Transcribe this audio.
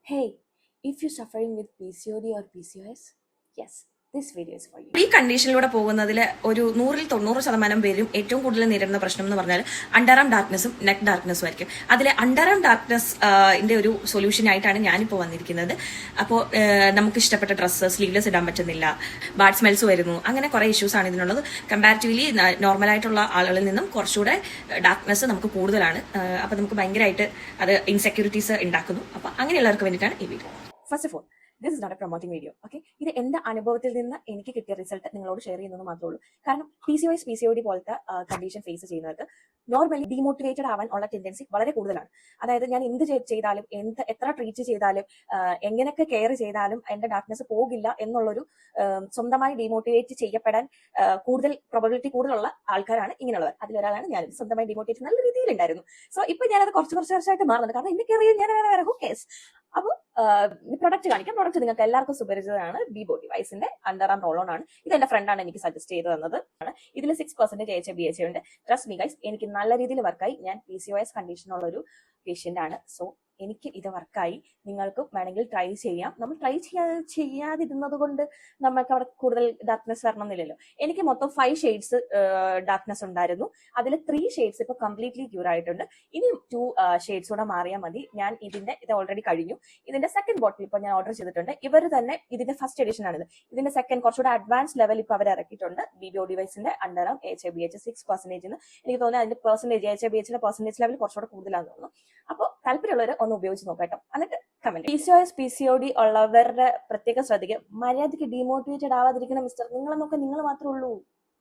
Hey, if you're suffering with PCOD or PCOS, yes, this video is for you. ഈ കണ്ടീഷനിലൂടെ പോകുന്നതിൽ ഒരു 100-90% പേരും ഏറ്റവും കൂടുതൽ നേരിടുന്ന പ്രശ്നം എന്ന് പറഞ്ഞാൽ അണ്ടർആം ഡാർക്ക്നെസ്സും നെക്ക് ഡാർക്ക്നെസ്സും ആയിരിക്കും. അതിൽ അണ്ടർആം ഡാർക്ക്നെസ്സിന്റെ ഒരു സൊല്യൂഷൻ ആയിട്ടാണ് ഞാനിപ്പോൾ വന്നിരിക്കുന്നത്. അപ്പോൾ നമുക്ക് ഇഷ്ടപ്പെട്ട ഡ്രസ്സ് സ്ലീവ്ലെസ് ഇടാൻ പറ്റുന്നില്ല, ബാഡ് സ്മെൽസ് വരുന്നു, അങ്ങനെ കുറേ ഇഷ്യൂസ് ആണ് ഇതിനുള്ളത്. കമ്പാരിറ്റീവ്ലി നോർമലായിട്ടുള്ള ആളുകളിൽ നിന്നും കുറച്ചുകൂടെ ഡാർക്ക്നെസ് നമുക്ക് കൂടുതലാണ്. അപ്പോൾ നമുക്ക് ഭയങ്കരമായിട്ട് അത് ഇൻസെക്യൂരിറ്റീസ് ഉണ്ടാക്കുന്നു. അപ്പോൾ അങ്ങനെയുള്ളവർക്ക് വേണ്ടിയിട്ടാണ് ഈ video. First of all, this is not a promoting video. Okay, ഇത് എന്റെ അനുഭവത്തിൽ നിന്ന് എനിക്ക് കിട്ടിയ റിസൾട്ട് നിങ്ങളോട് ഷെയർ ചെയ്യുന്നത് മാത്രമേ ഉള്ളൂ. കാരണം PCOS PCOD പോലത്തെ കണ്ടീഷൻ ഫേസ് ചെയ്യുന്നവർക്ക് നോർമലി ഡീമോട്ടിവേറ്റഡ് ആവാൻ ഉള്ള ടെൻഡൻസി വളരെ കൂടുതലാണ്. അതായത് ഞാൻ എന്ത് ചെയ്താലും എത്ര ട്രീറ്റ് ചെയ്താലും എങ്ങനെയൊക്കെ കെയർ ചെയ്താലും എന്റെ ഡാർക്ക്നെസ് പോകില്ല എന്നുള്ളൊരു സ്വന്തമായി ഡീമോട്ടിവേറ്റ് ചെയ്യപ്പെടാൻ കൂടുതൽ പ്രോബബിലിറ്റി കൂടുതലുള്ള ആൾക്കാരാണ് ഇങ്ങനെയുള്ളവർ. അതിലൊരാളാണ് ഞാൻ. സ്വന്തമായി ഡീമോട്ടിവേറ്റ് നല്ല രീതിയിലുണ്ടായിരുന്നു. സോ ഇപ്പൊ ഞാനത് കുറച്ച് വർഷമായിട്ട് മാറുന്നുണ്ട്. കാരണം എന്റെ കെറിയർ ഞാൻ വേറെ ഹു കേസ്. അപ്പോൾ പ്രൊഡക്റ്റ് കാണിക്കാം. പ്രൊഡക്റ്റ് നിങ്ങൾക്ക് എല്ലാവർക്കും സുപരിചിതമാണ്. ബോഡി വൈസിന്റെ അണ്ടർആം റോൾ ഓൺ ആണ്. ഇത് എന്റെ ഫ്രണ്ടാണ് എനിക്ക് സജസ്റ്റ് ചെയ്ത് തന്നത്. ഇതിൽ 6% AHA BHA ഉണ്ട്. ട്രസ്റ്റ് മീ ഗൈസ്, എനിക്ക് നല്ല രീതിയിൽ വർക്കായി. ഞാൻ PCOS കണ്ടീഷനുള്ള ഒരു പേഷ്യന്റ് ആണ്. സോ എനിക്ക് ഇത് വർക്കായി. നിങ്ങൾക്കും വേണമെങ്കിൽ ട്രൈ ചെയ്യാം. നമ്മൾ ട്രൈ ചെയ്യാതിരുന്നത് കൊണ്ട് നമുക്ക് അവിടെ കൂടുതൽ ഡാർക്ക്നെസ് വരണം എന്നില്ലല്ലോ. എനിക്ക് മൊത്തം 5 ഷെയ്ഡ്സ് ഡാർക്ക്നെസ് ഉണ്ടായിരുന്നു. അതിൽ 3 ഷെയ്ഡ്സ് ഇപ്പൊ കംപ്ലീറ്റ്ലി ക്യൂർ ആയിട്ടുണ്ട്. ഇനി 2 ഷെയ്ഡ്സ് കൂടെ മാറിയാൽ മതി. ഞാൻ ഇത് ഓൾറെഡി കഴിഞ്ഞു. ഇതിന്റെ സെക്കൻഡ് ബോട്ടിൽ ഇപ്പൊ ഞാൻ ഓർഡർ ചെയ്തിട്ടുണ്ട്. ഇവർ തന്നെ ഇതിന്റെ ഫസ്റ്റ് എഡിഷൻ ആണിത്. ഇതിന്റെ സെക്കൻഡ് കുറച്ചുകൂടെ അഡ്വാൻസ് ലെവൽ ഇപ്പൊ അവർ ഇറക്കിയിട്ടുണ്ട്. ബോഡി വൈസിന്റെ അണ്ടർആം AHA BHA 6% എനിക്ക് തോന്നുന്നത് അതിന്റെ percentage AHA BHA percentage level കുറച്ചുകൂടെ കൂടുതലാണെന്ന് തോന്നുന്നു. അപ്പോൾ താല്പര്യമുള്ളവർ ഒന്ന് ഉപയോഗിച്ച് നോക്കാം. എന്നിട്ട് കമന്റ്. PCOS PCOD ഉള്ളവരുടെ പ്രത്യേകം ശ്രദ്ധിക്കുക. മര്യാദയ്ക്ക് ഡീമോട്ടിവേറ്റഡ് ആവാതിരിക്കണം മിസ്റ്റർ. നിങ്ങളെന്നൊക്കെ നിങ്ങൾ മാത്രമേ ഉള്ളൂ.